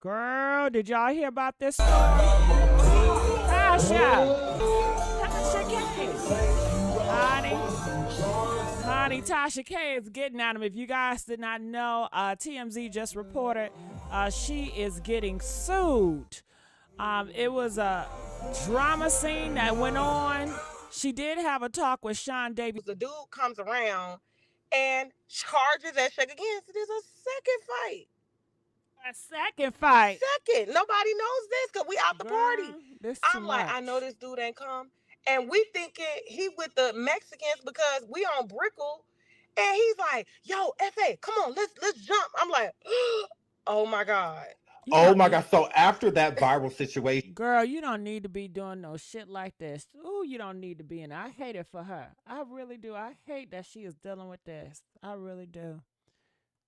Girl, did y'all hear about this story? Tasha K. Honey, Tasha K is getting at him. If you guys did not know, TMZ just reported she is getting sued. It was a drama scene that went on. She did have a talk with Sean Davies. The dude comes around and charges that Cheickna again. So there's a second fight. A second fight. Second. Nobody knows this because we out the party. I'm like, much. I know this dude ain't come. And we thinking he with the Mexicans because we on Brickell. And he's like, yo, F.A., come on, let's jump. I'm like, oh my God. Oh my God. So after that viral situation. Girl, you don't need to be doing no shit like this. Ooh, you don't need to be in it. I hate it for her. I really do. I hate that she is dealing with this. I really do.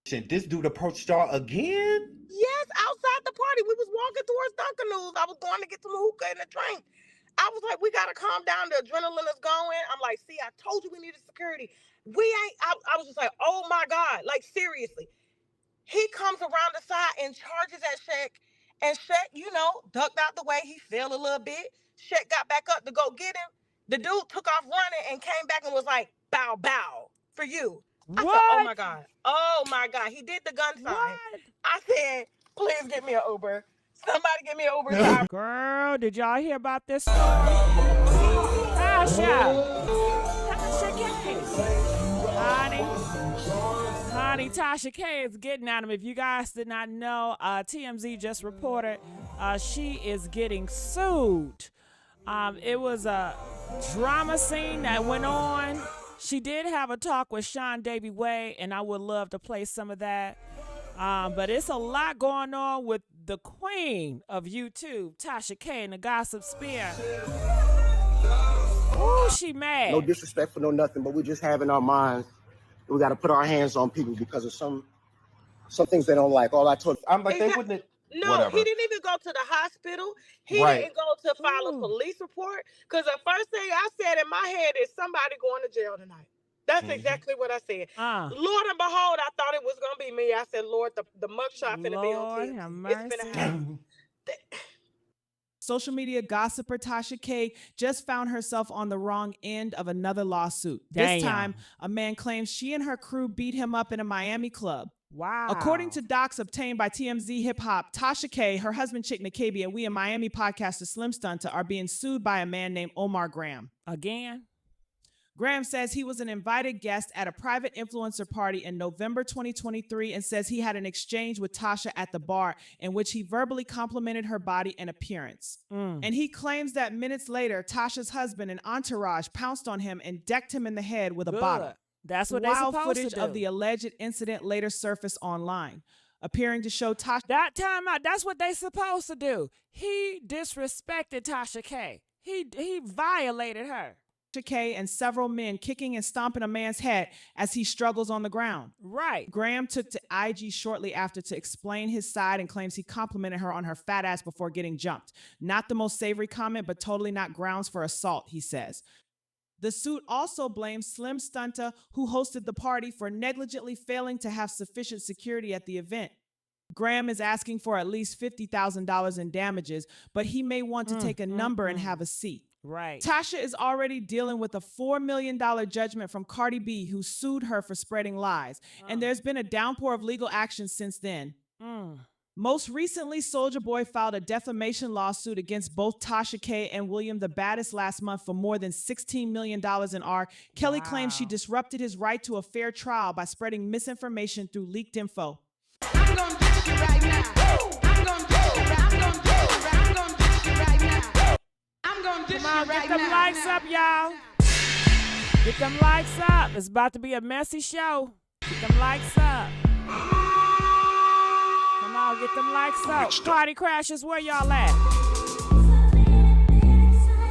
This dude approached y'all again? Yes, outside the party. We was walking towards Dunkin' I was going to get some hookah and a drink. I was like, we got to calm down. The adrenaline is going. I'm like, see, I told you we needed security. I was just like, oh my God. Like, seriously. He comes around the side and charges at Cheick. And Cheick, ducked out the way. He fell a little bit. Cheick got back up to go get him. The dude took off running and came back and was like, bow, bow for you. I said, oh my God. Oh my God. He did the gun sign. I said, please get me an Uber. Somebody give me an Uber. Girl, did y'all hear about this story? Tasha K. Honey, Tasha K is getting at him. If you guys did not know, TMZ just reported she is getting sued. It was a drama scene that went on. She did have a talk with Sean Davies, and I would love to play some of that. But it's a lot going on with the queen of YouTube, Tasha K, and the gossip spear. Ooh, she mad. No disrespect for no nothing, but we just have in our minds we got to put our hands on people because of some things they don't like. All I told I'm like, they wouldn't. No, whatever. He didn't even go to the hospital. He didn't go to file a police report. Because the first thing I said in my head is somebody going to jail tonight. That's exactly what I said. Lord and behold, I thought it was going to be me. I said, Lord, the mugshot finna be on TV. It's finna happen. Social media gossiper Tasha K just found herself on the wrong end of another lawsuit. Damn. This time, a man claims she and her crew beat him up in a Miami club. Wow. According to docs obtained by TMZ Hip Hop, Tasha K, her husband Cheickna, Kebe, and we in Miami podcaster Slim Stunta are being sued by a man named Omar Graham. Again? Graham says he was an invited guest at a private influencer party in November 2023 and says he had an exchange with Tasha at the bar in which he verbally complimented her body and appearance. And he claims that minutes later, Tasha's husband and entourage pounced on him and decked him in the head with a bottle. That's what they're supposed to do. Footage of the alleged incident later surfaced online, appearing to show Tasha. That time out, that's what they supposed to do. He disrespected Tasha K. He violated her. Tasha K and several men kicking and stomping a man's head as he struggles on the ground. Right. Graham took to IG shortly after to explain his side and claims he complimented her on her fat ass before getting jumped. Not the most savory comment, but totally not grounds for assault, he says. The suit also blames Slim Stunta, who hosted the party, for negligently failing to have sufficient security at the event. Graham is asking for at least $50,000 in damages, but he may want to take a number and have a seat. Right. Tasha is already dealing with a $4 million judgment from Cardi B, who sued her for spreading lies. And there's been a downpour of legal action since then. Most recently, Soulja Boy filed a defamation lawsuit against both Tasha K and William the Baddest last month for more than $16 million in R. Kelly claims she disrupted his right to a fair trial by spreading misinformation through leaked info. I'm gonna dish you right now. I'm gonna dish you right now. I'm gonna dish you right now. I'm gonna dish you right now. Get them likes up, y'all. Get them likes up. It's about to be a messy show. Get them likes up. Come on, get them likes up. Party crashers, where y'all at?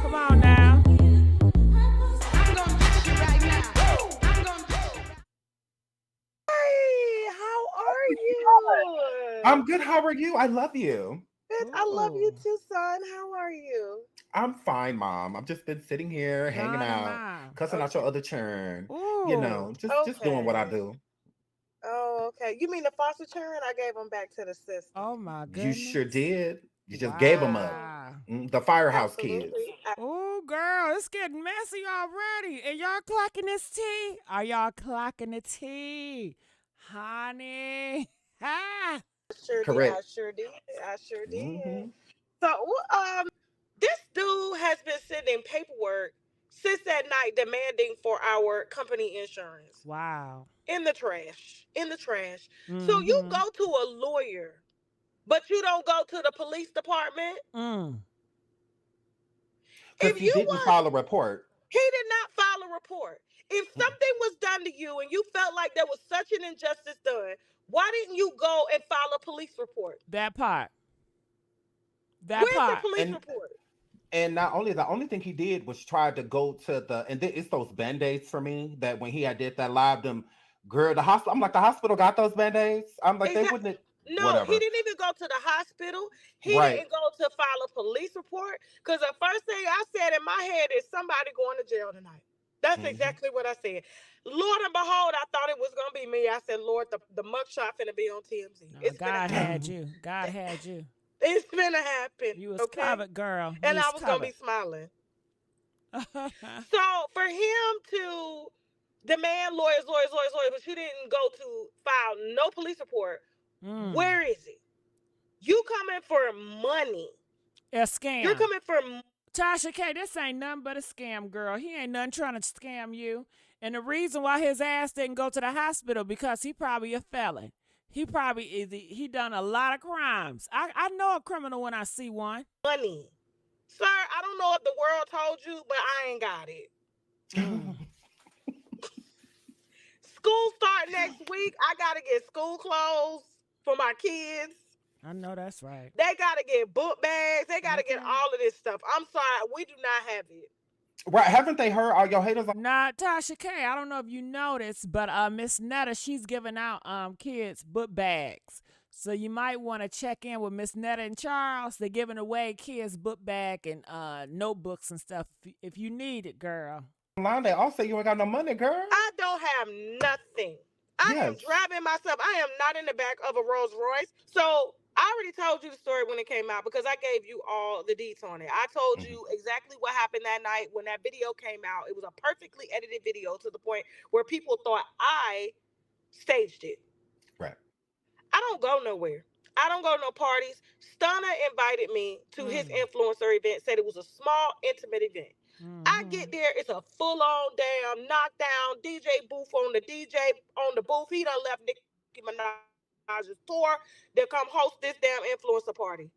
Come on now. I'm gonna dish you right now. I'm gonna dish you. Hey, how are you? I'm good. How are you? I love you. Good. I love you too, son. How are you? I'm fine, Mom. I've just been sitting here, hanging out, cussing out your other churn. You know, just doing what I do. Oh, Okay, you mean the foster children? I gave them back to the system. Oh my You sure goodness. did. You just gave them up. Wow. The Firehouse Kids. Absolutely. Oh, girl, it's getting messy already. And y'all clocking this tea? Are y'all clocking the tea? Honey. Ah. Sure did. I Correct. sure did. I sure Hmm. did. So, this dude has been sending paperwork since that night demanding for our company insurance Wow. in the trash. In the trash. So you Mm-hmm. go to a lawyer, but you don't go to the police department. Mm. Because If he you didn't was, file a report. he did not file a report. If something was done to you and you felt like there was such an injustice done, why didn't you go and file a police report? That part. That Where's the part. police And report? and not only the only thing he did was try to go to the it's those band-aids for me that when he had did that live them girl the hospital. I'm like the hospital got those band-aids. I'm like they Exactly. wouldn't No, he whatever. didn't even go to the hospital. He Right. didn't go to file a police report. Because the first thing I said in my head is somebody going to jail tonight. That's Hmm. exactly what I said. Lord and behold, I thought it was gonna be me. I said, Lord, the mugshot finna be on TMZ. No, It's finna God happen. had you. God had you. It's finna happen. You was Okay. covered, girl. You And I was was gonna be covered. smiling. So for him to demand lawyers, but you didn't go to file no police report, where is it? You coming for money. A scam. You're coming for Tasha K, this ain't nothing but a scam, girl. He ain't nothing trying to scam you. And the reason why his ass didn't go to the hospital because he probably a felon. He probably he done a lot of crimes. I know a criminal when I see one. money. Sir, I don't know if the world told you, but I ain't got it. School start next week. I gotta get school clothes for my kids. I know that's right. They gotta get book bags. They gotta get all of this stuff. I'm sorry, we do not have it. Right. Haven't they heard all your haters? Nah, Tasha K, I don't know if you noticed, but Miss Netta, she's giving out kids book bags. So you might want to check in with Miss Netta and Charles. They're giving away kids book bag and notebooks and stuff if you need it, girl. Online, they all say you ain't got no money, girl. I don't have nothing. I am Yes. driving myself. I am not in the back of a Rolls Royce. So I already told you the story when it came out because I gave you all the deets on it. I told you exactly what happened that night when that video came out. It was a perfectly edited video to the point where people thought I staged it. Right. I don't go nowhere. I don't go to no parties. Stunna invited me to his influencer event, said it was a small, intimate event. I get there, it's a full-on damn knockdown DJ booth on the booth. He done left Nicki Minaj's tour to come host this damn influencer party.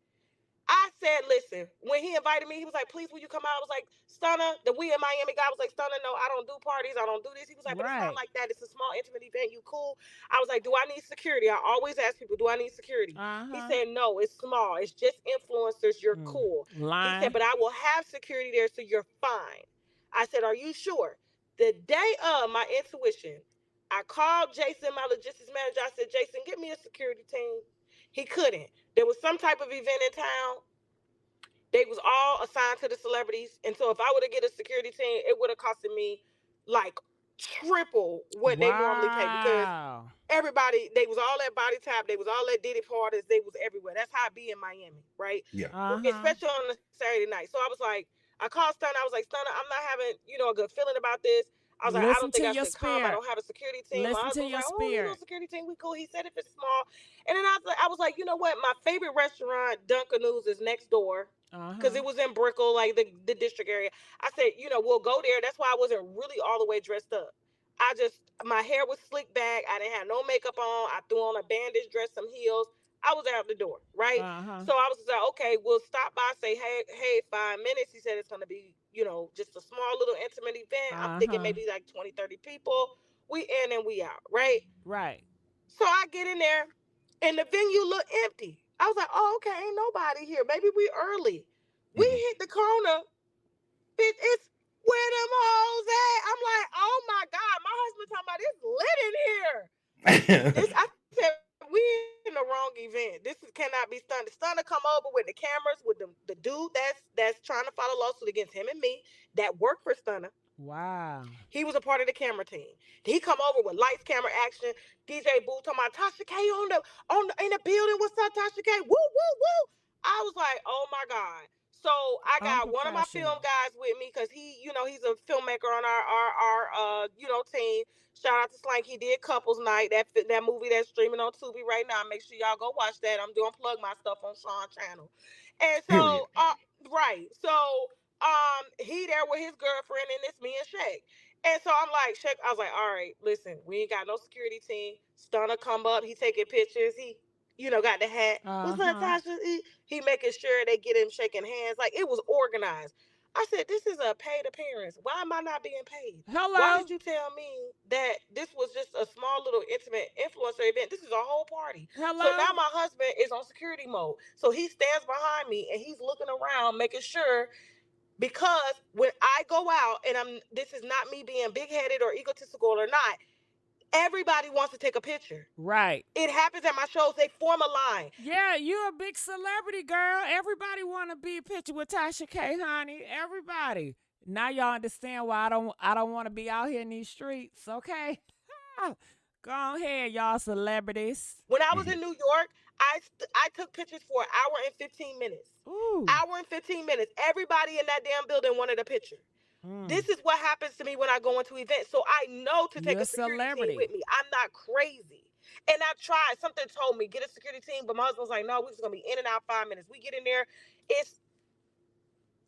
I said, listen, when he invited me, he was like, please, will you come out? I was like, Stunna, the We in Miami guy was like, Stunna, no, I don't do parties. I don't do this. He was like, but it's not like that. It's a small, intimate event. You cool? I was like, do I need security? I always ask people, do I need security? He said, no, it's small. It's just influencers. You're cool. He said, but I will have security there, so you're fine. I said, are you sure? The day of my intuition, I called Jason, my logistics manager. I said, Jason, get me a security team. He couldn't. There was some type of event in town. They was all assigned to the celebrities. And so if I would have get a security team, it would have costed me like triple what they normally pay because everybody, they was all at Body Tap. They was all at Diddy parties. They was everywhere. That's how I be in Miami, right? Yeah. Especially on a Saturday night. So I was like, I called Stunna. I was like, Stunna, I'm not having, a good feeling about this. I was like, I don't think I should come. I don't have a security team. My husband was like, oh, you know, security team, we cool. He said if it's small. And then I was like, you know what? My favorite restaurant, Dunkaroos, is next door. Because it was in Brickell, like the district area. I said, we'll go there. That's why I wasn't really all the way dressed up. My hair was slicked back. I didn't have no makeup on. I threw on a bandage dress, some heels. I was out the door, right? So I was like, okay, we'll stop by, say, hey, 5 minutes. He said it's going to be, just a small little intimate event. I'm thinking maybe like 20, 30 people. We in and we out, right? Right. So I get in there, and the venue looked empty. I was like, oh, okay, ain't nobody here. Maybe we early. We hit the corner. It's where them hoes at. I'm like, oh my God, my husband talking about it's lit in here. I said, we in the wrong event. This cannot be Stunna. Stunna come over with the cameras with the dude that's trying to file a lawsuit against him and me that worked for Stunna. Wow. He was a part of the camera team. He come over with lights, camera, action. DJ Boo talking about Tasha K in the building. What's up, Tasha K? Woo, woo, woo. I was like, oh my God. So I got one of my film Unprofessional. guys with me because he's a filmmaker on our team. Shout out to Slank. He did Couples Night, that movie that's streaming on Tubi right now. Make sure y'all go watch that. I'm doing plug my stuff on Sean's channel. And Period. so, right. So, he there with his girlfriend, and it's me and Shaq. And so I'm like, Shaq, I was like, all right, listen, we ain't got no security team. Stunner come up, he taking pictures. He, got the hat. What's up, Tasha? He making sure they get him shaking hands. Like, it was organized. I said, this is a paid appearance. Why am I not being paid? Hello. Why did you tell me that this was just a small little intimate influencer event? This is a whole party. Hello. So now my husband is on security mode. So he stands behind me and he's looking around, making sure, because when I go out, and this is not me being big-headed or egotistical or not, everybody wants to take a picture. Right. It happens at my shows. They form a line. Yeah, you're a big celebrity, girl. Everybody want to be a picture with Tasha K, honey. Everybody. Now y'all understand why I don't want to be out here in these streets, okay? Go ahead, y'all celebrities. When I was in New York, I took pictures for an hour and 15 minutes. Ooh. Hour and 15 minutes. Everybody in that damn building wanted a picture. This is what happens to me when I go into events. So I know to take a security team with me. I'm not crazy. And I tried. Something told me, get a security team. But my husband was like, no, we're just going to be in and out 5 minutes. We get in there. It's,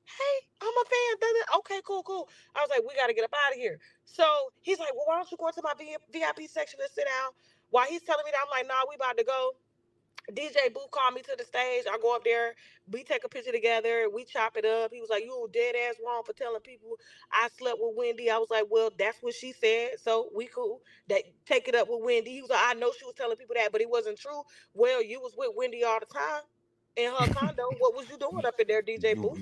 hey, I'm a fan. Okay, cool. I was like, we got to get up out of here. So he's like, well, why don't you go into my VIP section and sit down? While he's telling me that, I'm like, nah, we about to go. DJ Boo called me to the stage. I go up there. We take a picture together. We chop it up. He was like, you dead ass wrong for telling people I slept with Wendy. I was like, well, that's what she said. So we cool. Take it up with Wendy. He was like, I know she was telling people that, but it wasn't true. Well, you was with Wendy all the time in her condo. What was you doing up in there, DJ Boo?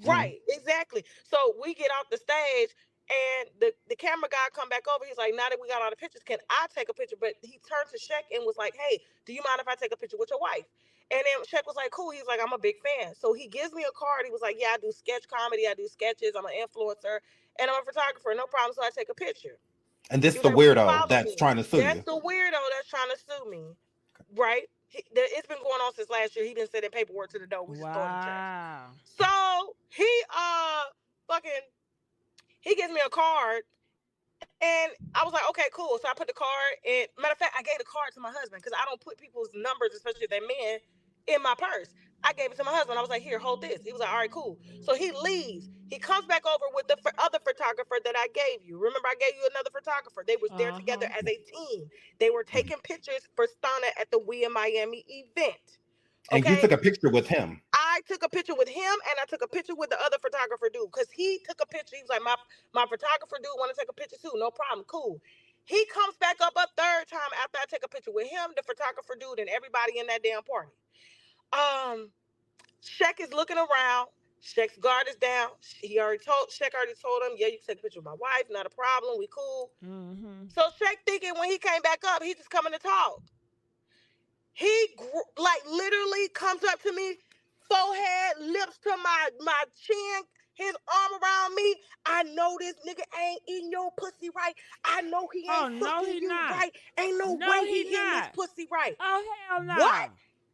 Right, exactly. So we get off the stage. And the camera guy come back over. He's like, now that we got all the pictures, can I take a picture? But he turned to Sheck and was like, hey, do you mind if I take a picture with your wife? And then Sheck was like, cool. He's like, I'm a big fan. So he gives me a card. He was like, yeah, I do sketch comedy. I do sketches. I'm an influencer. And I'm a photographer. No problem. So I take a picture. And this is the weirdo that's trying to sue you. That's the weirdo that's trying to sue me. Right? It's been going on since last year. He been sending paperwork to the door. We just throwing the trash. So he he gives me a card, and I was like, okay, cool. So I put the card, and matter of fact, I gave the card to my husband because I don't put people's numbers, especially if they're men, in my purse. I gave it to my husband. I was like, here, hold this. He was like, all right, cool. So he leaves. He comes back over with the other photographer that I gave you. Remember, I gave you another photographer. They was there together as a team. They were taking pictures for Stunta at the We in Miami event. Okay? And you took a picture with him. I took a picture with him, and I took a picture with the other photographer dude, because he took a picture. He was like, my photographer dude want to take a picture too. No problem, cool. He comes back up a third time after I take a picture with him, the photographer dude, and everybody in that damn party. Sheck is looking around. Sheck's guard is down. Sheck already told him, yeah, you can take a picture with my wife, not a problem, we cool. So Sheck thinking when he came back up, he just coming to talk. He literally comes up to me, forehead, lips to my chin, his arm around me. I know this nigga ain't eating your pussy right. I know he ain't fucking you right. Ain't no way he eating this pussy right. Oh, hell no. What?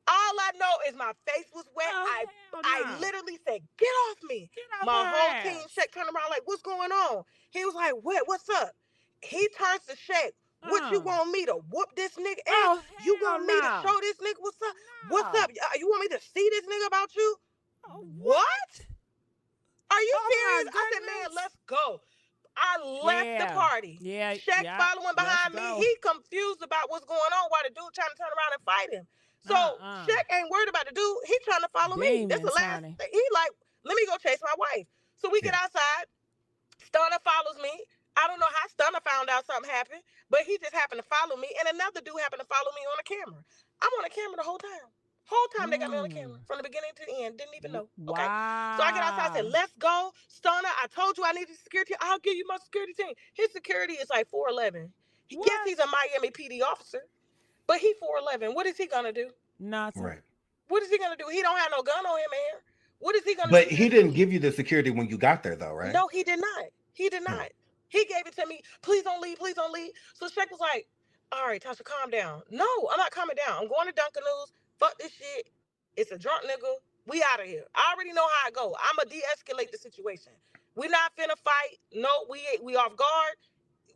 All I know is my face was wet. Oh, I literally said, get off me. My whole team, Sheck, turned around like, what's going on? He was like, what? What's up? He turns to Sheck. What you want me to whoop this nigga ass? You want me to show this nigga what's up? What's up? You want me to see this nigga about you? What? Are you serious? I said, man, let's go. I left the party. Yeah. Sheck following behind me. He confused about what's going on while the dude trying to turn around and fight him. So Sheck ain't worried about the dude. He trying to follow me. That's the last thing. He like, let me go chase my wife. So we get outside. Stunta follows me. I don't know how Stunta found out something happened, but he just happened to follow me, and another dude happened to follow me on the camera. I'm on the camera the whole time. They got me on the camera from the beginning to the end. Didn't even know. Okay. Wow. So I get outside. I said, let's go. Stunta, I told you I needed security. I'll give you my security team. His security is like 4'11". Yes, he's a Miami PD officer, but he 4'11". What is he going to do? Nothing. Right. What is he going to do? He don't have no gun on him, man. What is he going to do? But he didn't give you the security when you got there, though, right? No, he did not. He did not. He gave it to me. Please don't leave. Please don't leave. So Sheck was like, all right, Tasha, calm down. No, I'm not calming down. I'm going to Dunkin' Fuck this shit. It's a drunk nigga. We out of here. I already know how it go. I'ma de-escalate the situation. We not finna fight. No, we off guard.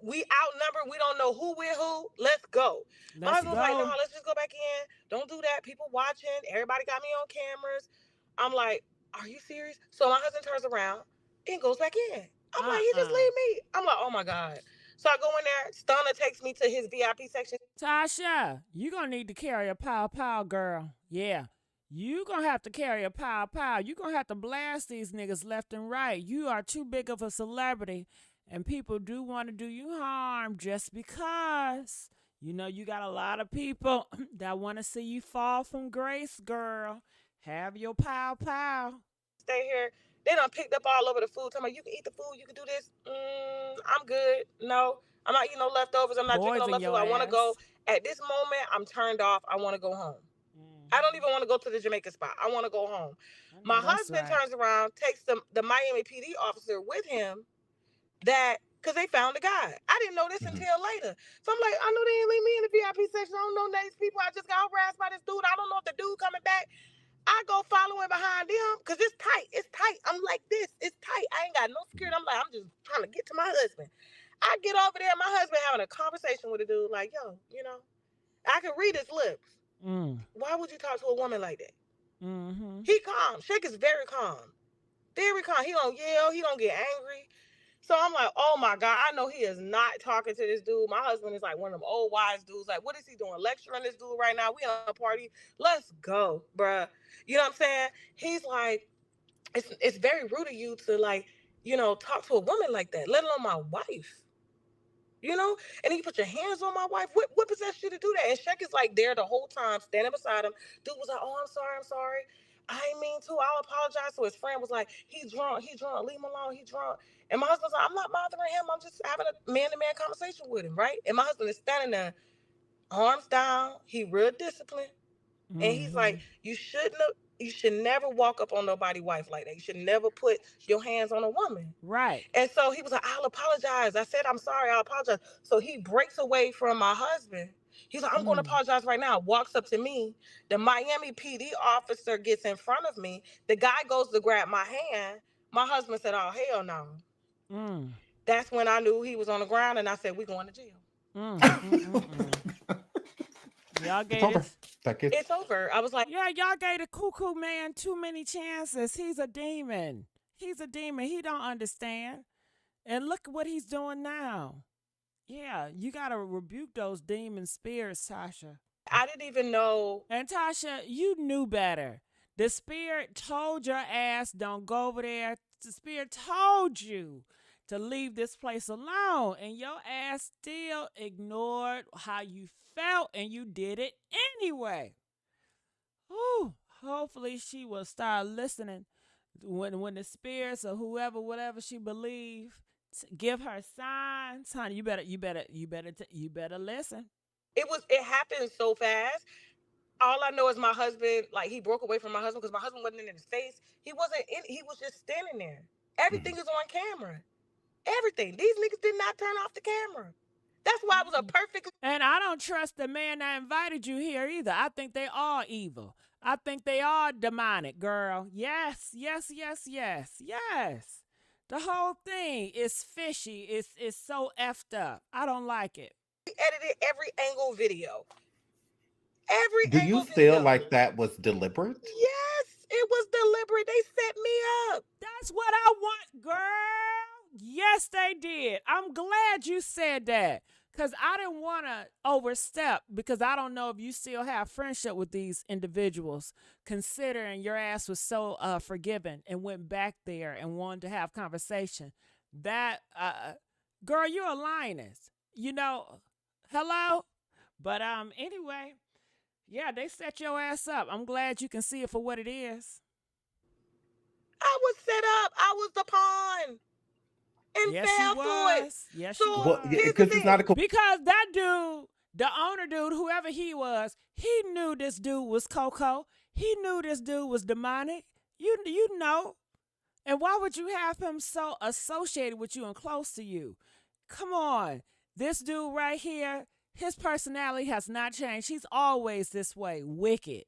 We outnumbered. We don't know who we're who. Let's go. My Let's husband was like, no, go. let's just go back in. Don't do that. People watching. Everybody got me on cameras. I'm like, are you serious? So my husband turns around and goes back in. I'm like, he just leave me. I'm like, oh my God. So I go in there. Stunta takes me to his VIP section. Tasha, you gonna need to carry a pow, girl. Yeah. You gonna have to carry a pow. You gonna have to blast these niggas left and right. You are too big of a celebrity, and people do want to do you harm just because. You know, you got a lot of people that want to see you fall from grace, girl. Have your pow. Stay here. They done picked up all over the food. Talking about, you can eat the food, you can do this. I'm good. No, I'm not eating no leftovers. I'm not drinking no leftovers. I want to go. At this moment, I'm turned off. I want to go home. I don't even want to go to the Jamaican spot. I want to go home. My husband turns around, takes the Miami PD officer with him, because they found the guy. I didn't know this until later. So I'm like, I know they didn't leave me in the VIP section. I don't know these people. I just got harassed by this dude. I don't know if the dude coming back. I go following behind them because it's tight. It's tight. I'm like this. It's tight. I ain't got no security. I'm like, I'm just trying to get to my husband. I get over there. My husband having a conversation with a dude like, yo, I can read his lips. Why would you talk to a woman like that? He calm. Sheck is very calm. Very calm. He don't yell. He don't get angry. So I'm like, oh my God, I know he is not talking to this dude. My husband is like one of them old wise dudes. Like, what is he doing? Lecturing this dude right now? We on a party. Let's go, bruh. You know what I'm saying? He's like, it's very rude of you to like, talk to a woman like that, let alone my wife. And then you put your hands on my wife. What possessed you to do that? And Sheck is like there the whole time, standing beside him. Dude was like, oh, I'm sorry. I ain't mean to. I'll apologize. So his friend was like, he's drunk. Leave him alone. He's drunk. And my husband's like, I'm not bothering him. I'm just having a man-to-man conversation with him, right? And my husband is standing there, arms down. He real disciplined. And he's like, you should never walk up on nobody's wife like that. You should never put your hands on a woman. Right. And so he was like, I'll apologize. I said, I'm sorry. I'll apologize. So he breaks away from my husband. He's like, I'm going to apologize right now. Walks up to me. The Miami PD officer gets in front of me. The guy goes to grab my hand. My husband said, oh, hell no. That's when I knew he was on the ground, and I said, we're going to jail. Y'all gave it's over. I was like, yeah, y'all gave the cuckoo man too many chances. He's a demon. He don't understand. And look what he's doing now. Yeah, you got to rebuke those demon spirits, Tasha. I didn't even know. And Tasha, you knew better. The spirit told your ass, don't go over there. The spirit told you to leave this place alone. And your ass still ignored how you felt, and you did it anyway. Ooh, hopefully she will start listening when the spirits or whatever she believes give her signs. Honey, you better listen. It happened so fast. All I know is my husband, like, he broke away from my husband because my husband wasn't in his face. He was just standing there. Everything is on camera. Everything. These niggas did not turn off the camera. That's why it was a perfect. And I don't trust the man that invited you here either. I think they are evil. I think they are demonic, girl. Yes. The whole thing is fishy. It's so effed up. I don't like it. We edited every angle video. Do you feel like that was deliberate? Yes, it was deliberate. They set me up. That's what I want, girl. Yes, they did. I'm glad you said that, because I didn't want to overstep, because I don't know if you still have friendship with these individuals, considering your ass was so forgiving and went back there and wanted to have conversation. That, girl, you're a lioness. Hello? But anyway, yeah, they set your ass up. I'm glad you can see it for what it is. I was set up. I was the pawn. And yes, fell for it. Yes, so, she was. Because it's not a because that dude, the owner dude, whoever he was, he knew this dude was Coco. He knew this dude was demonic. You know. And why would you have him so associated with you and close to you? Come on. This dude right here, his personality has not changed. He's always this way, wicked.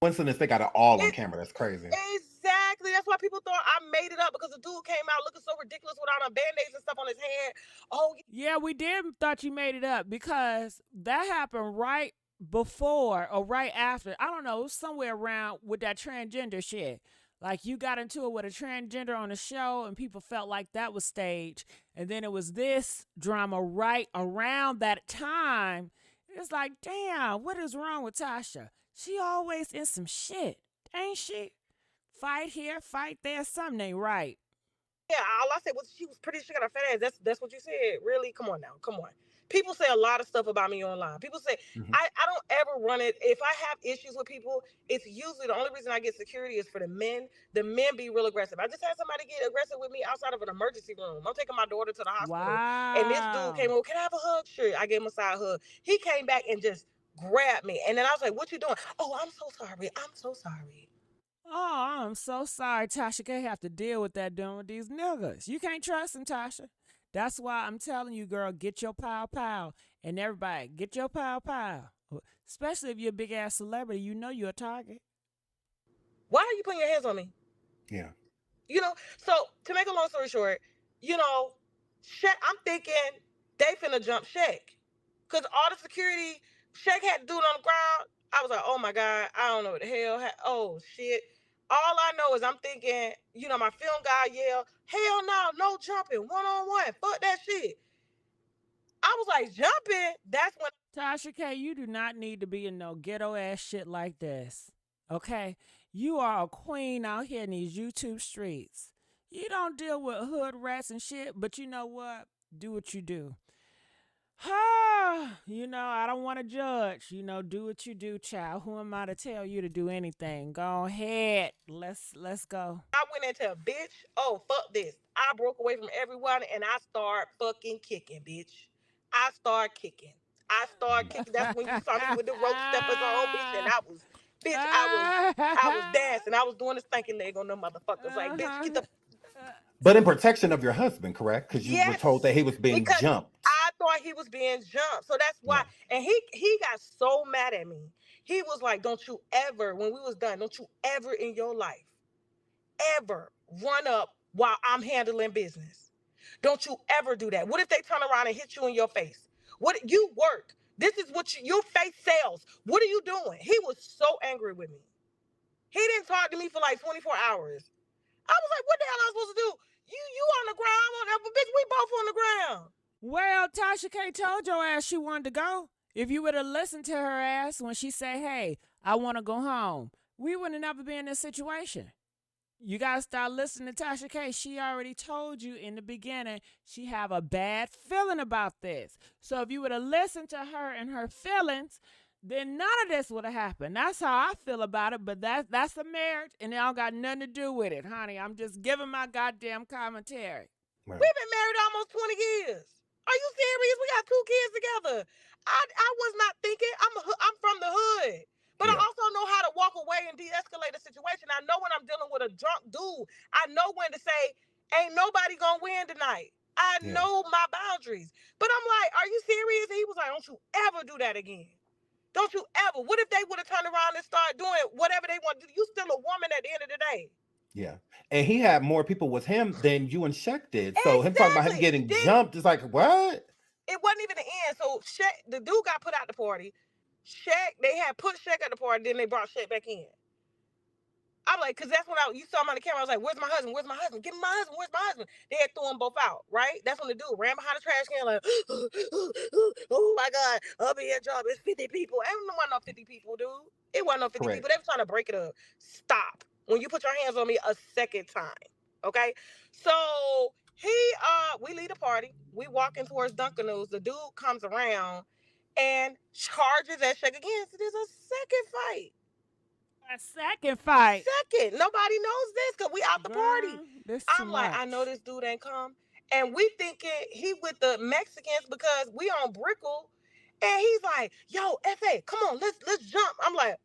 Coincidence, they got it all on It- camera. That's crazy. Exactly. That's why people thought I made it up because the dude came out looking so ridiculous without a band-aids and stuff on his head. Oh, Yeah, we did thought you made it up because that happened right before or right after. I don't know, it was somewhere around with that transgender shit. Like you got into it with a transgender on the show and people felt like that was staged. And then it was this drama right around that time. It's like, damn, what is wrong with Tasha? She always in some shit, ain't she? Fight here, fight there, something ain't right. yeah, all I said was she was pretty. She got a fat ass. That's what you said. Really? Come on now. Come on. People say a lot of stuff about me online. People say Mhm. I don't ever run it. If I have issues with people, it's usually the only reason I get security is for the men. The men be real aggressive. I just had somebody get aggressive with me outside of an emergency room. I'm taking my daughter to the hospital, and this dude came Wow. over. Can I have a hug? Sure. I gave him a side hug. He came back and just grabbed me, and then I was like, "What you doing?" Oh, I'm so sorry. I'm so sorry. Oh, I'm so sorry Tasha K have to deal with that doing with these niggas. You can't trust them, Tasha. That's why I'm telling you, girl, get your pow pow. And everybody, get your pow pow. Especially if you're a big ass celebrity, you know you're a target. Why are you putting your hands on me? Yeah. So to make a long story short, you know, I'm thinking they finna jump Shaq. Because all the security, Shaq had to do it on the ground. I was like, oh my God, I don't know what the hell. Oh shit. All I know is I'm thinking, my film guy yelled, hell no, no jumping, one on one. Fuck that shit. I was like, jumping? That's when Tasha K, you do not need to be in no ghetto ass shit like this. Okay? You are a queen out here in these YouTube streets. You don't deal with hood rats and shit, but you know what? Do what you do. I don't want to judge. Do what you do, child. Who am I to tell you to do anything? Go ahead. Let's go. I went into a bitch, oh, fuck this. I broke away from everyone and I start fucking kicking, bitch. I start kicking. I start kicking. That's when you saw me with the rope steppers on, bitch. And bitch, I was dancing. I was doing this thinking leg on them motherfuckers. Like, bitch, get the But in protection of your husband, correct? Because you were yes, told that he was being because jumped. I thought he was being jumped. So that's why. Yeah. And he got so mad at me. He was like, don't you ever, when we was done, don't you ever in your life ever run up while I'm handling business. Don't you ever do that. What if they turn around and hit you in your face? What you work? This is what your face sells. What are you doing? He was so angry with me. He didn't talk to me for like 24 hours. I was like, what the hell am I supposed to do? You on the ground, but bitch, we both on the ground. Well, Tasha K told your ass she wanted to go. If you would have listened to her ass when she said, hey, I want to go home, we would have never been in this situation. You gotta start listening to Tasha K. She already told you in the beginning she have a bad feeling about this. So if you would have listened to her and her feelings, then none of this would have happened. That's how I feel about it. But that's a marriage, and it don't got nothing to do with it, honey. I'm just giving my goddamn commentary. Right. We've been married almost 20 years. Are you serious? We got 2 kids together. I was not thinking. I'm from the hood. But I Yeah. also know how to walk away and de-escalate a situation. I know when I'm dealing with a drunk dude. I know when to say, ain't nobody gonna win tonight. I Yeah. know my boundaries. But I'm like, are you serious? And he was like, don't you ever do that again. Don't you ever. What if they would have turned around and started doing whatever they want to do? You still a woman at the end of the day. Yeah. And he had more people with him than you and Shaq did. So him talking about him getting jumped is like, what? It wasn't even the end. So Shaq, the dude got put out the party. Shaq, they had put Shaq at the party, then they brought Shaq back in. I'm like, because that's when you saw him on the camera. I was like, where's my husband? Where's my husband? Give me my husband. Where's my husband? They had threw them both out, right? That's when the dude ran behind the trash can like, oh my God, I'll be at job. It's 50 people. Ain't no one no 50 people, dude. It wasn't no 50 Correct. people. They were trying to break it up. Stop. When you put your hands on me a second time, okay? So we leave the party. We walking towards Dunkin'. The dude comes around and charges at Shaq again. So there's a second fight. A second fight. Second. Nobody knows this because we out the party. This I'm like, I know this dude ain't come. And we thinking he with the Mexicans because we on Brickell. And he's like, yo, F.A., come on, let's jump. I'm like,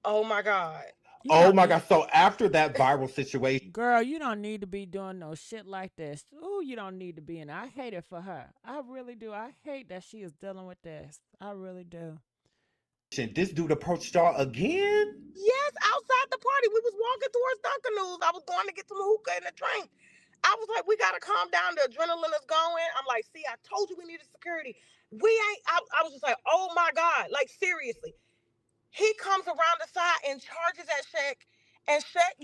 oh my God. You Oh don't my need, God. So after that viral situation, girl, you don't need to be doing no shit like this. Ooh, you don't need to be in it. I hate it for her. I really do. I hate that she is dealing with this. I really do. this dude approached y'all again? Yes, outside the party. We was walking towards Dunkin' I was going to get some hookah and a drink. I was like, we gotta calm down. The adrenaline is going. I'm like, see, I told you we needed security. We ain't. I was just like, oh my God, like seriously. He comes around the side and charges at Sheck. And Sheck,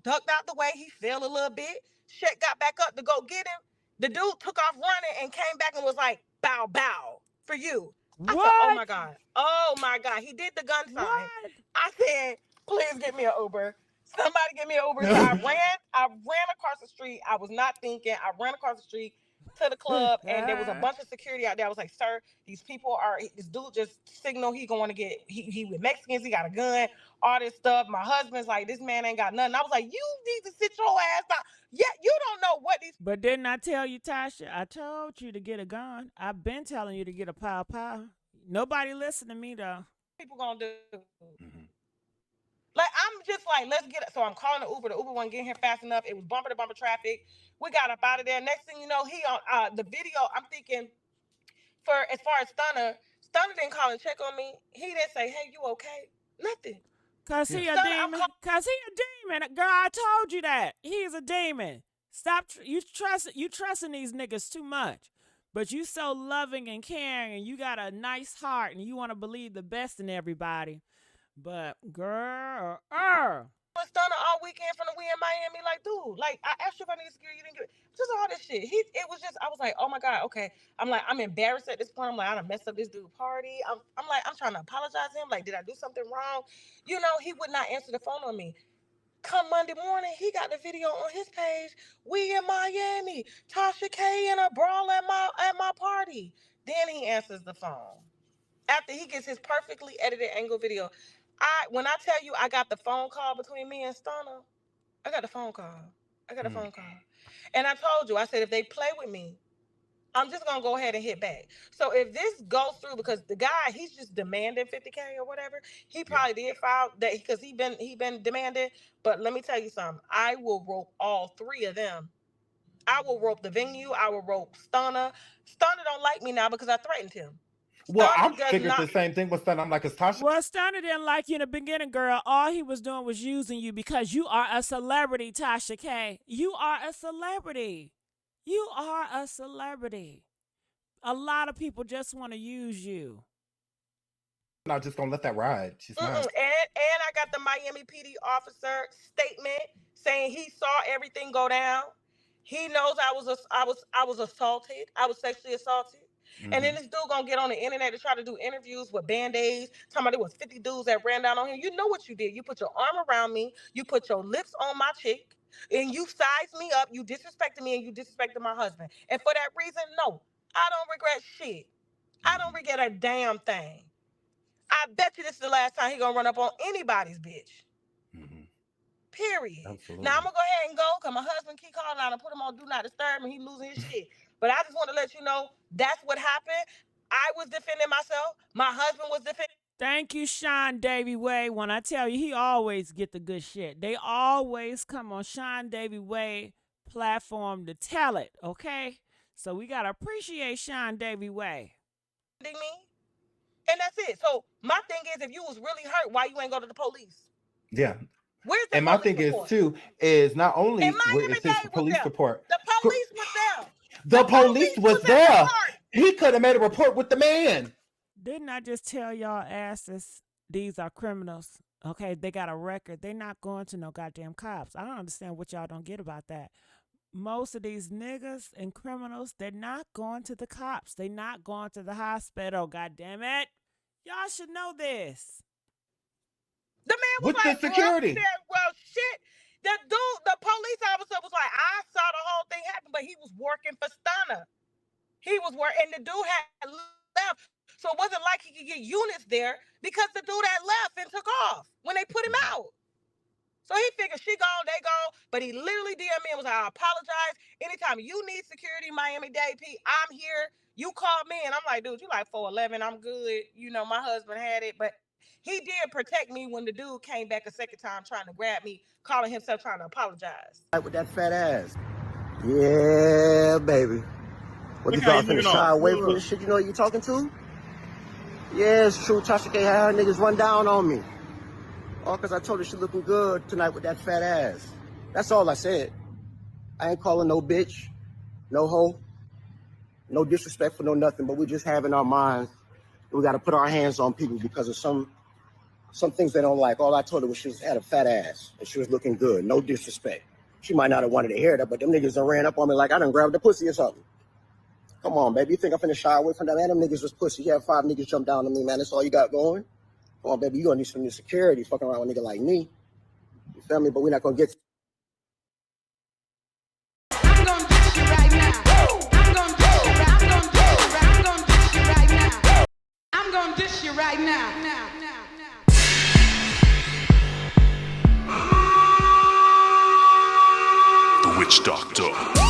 ducked out the way. He fell a little bit. Sheck got back up to go get him. The dude took off running and came back and was like, bow, bow for you. I said, oh What? my God. Oh my God. He did the gun sign. What? I said, please get me an Uber. Somebody get me an Uber. So I ran across the street. I was not thinking. I ran across the street to the club and there was a bunch of security out there. I was like, sir, these people are, this dude just signal he going to get, he with Mexicans, he got a gun, all this stuff. My husband's like, this man ain't got nothing. I was like, you need to sit your ass down. Yeah, you don't know what these But didn't I tell you, Tasha? I told you to get a gun. I've been telling you to get a pow pow. Nobody listen to me though. people gonna do. Like, I'm just like, let's get it. So I'm calling the Uber. The Uber wasn't getting here fast enough. It was bumper to bumper traffic. We got up out of there. Next thing you know, he on the video. I'm thinking, for as far as Stunta didn't call and check on me. He didn't say, "Hey, you okay?" Nothing. Cause he a Stunta, demon. Cause he a demon. Girl, I told you that. He's a demon. Stop you trusting these niggas too much. But you so loving and caring and you got a nice heart and you want to believe the best in everybody. But girl, Stunta all weekend from the we in Miami. Like, dude, like I asked you if I need security, you didn't get it. Just all this shit. It was just, I was like, oh my God, okay. I'm like, I'm embarrassed at this point. I'm like, I done messed up this dude's party. I'm like, I'm trying to apologize to him. Like, did I do something wrong? He would not answer the phone on me. Come Monday morning, he got the video on his page. We in Miami. Tasha K in a brawl at my party. Then he answers the phone. After he gets his perfectly edited angle video. When I tell you I got the phone call between me and Stunta, I got the phone call. And I told you, I said, if they play with me, I'm just gonna go ahead and hit back. So if this goes through, because the guy, he's just demanding 50K or whatever, he probably did file that because he been demanding. But let me tell you something. I will rope all three of them. I will rope the venue. I will rope Stunta. Stunta don't like me now because I threatened him. Well, I Stunta does figured not. the same thing with Stunta. I'm like, is Tasha? well, Stunner didn't like you in the beginning, girl. All he was doing was using you because you are a celebrity, Tasha K. You are a celebrity. You are a celebrity. A lot of people just want to use you. Not just gonna let that ride. She's not. And I got the Miami PD officer statement saying he saw everything go down. He knows I was assaulted. I was sexually assaulted. Mm-hmm. And then this dude gonna get on the internet to try to do interviews with band-aids, talking about there was 50 dudes that ran down on him. You know what you did. You put your arm around me, you put your lips on my cheek, and you sized me up, you disrespected me, and you disrespected my husband. And for that reason, no, I don't regret shit. I don't regret a damn thing. I bet you this is the last time he gonna run up on anybody's bitch. Mm-hmm. Period. Absolutely. Now I'm gonna go ahead and go because my husband keep calling out and put him on do not disturb and he losing his shit. But I just want to let you know that's what happened. I was defending myself. My husband was defending. Thank you, Sean Davy Way. When I tell you, he always get the good shit. They always come on Sean Davy Way platform to tell it, okay? So we got to appreciate Sean Davy Way. Me. And that's it. So my thing is, if you was really hurt, why you ain't go to the police? Yeah. Where's the and my police thing report? is too is not only and is his police there. report. The police was there. The police was there. He could have made a report with the man. Didn't I just tell y'all asses these are criminals? Okay, they got a record. They're not going to no goddamn cops. I don't understand what y'all don't get about that. Most of these niggas and criminals, they're not going to the cops. They're not going to the hospital. God damn it. Y'all should know this. The man was with like, the security. well, shit. The dude, the police officer was like, I saw the whole thing happen, but he was working for Stunta. He was working, and the dude had left. So it wasn't like he could get units there because the dude had left and took off when they put him out. So he figured she gone, they gone, but he literally DM'd me and was like, I apologize. Anytime you need security, Miami-Dade P, I'm here. You called me, and I'm like, dude, you like 4'11", I'm good. My husband had it, but He did protect me when the dude came back a second time trying to grab me, calling himself trying to apologize. With that fat ass. Yeah, baby. What you thought finna shy away from this shit you know you talking to? Yeah, it's true. Tasha K had her niggas run down on me. All because I told her she looking good tonight with that fat ass. That's all I said. I ain't calling no bitch, no hoe, no disrespectful, no nothing, but we just have in our minds we got to put our hands on people because of some things they don't like. All I told her was she had a fat ass and she was looking good. No disrespect. She might not have wanted to hear that, but them niggas done ran up on me like I done grabbed the pussy or something. Come on, baby. You think I'm finna shy away from that? Man, them niggas was pussy. You had 5 niggas jump down on me, man. That's all you got going. Come on, baby. You gonna need some new security fucking around with a nigga like me. You feel me? But we're not gonna get... I'm gonna dish you right now. I'm gonna dish you right. I'm gonna dish you right now. I'm gonna dish you right now. The Witch Doctor.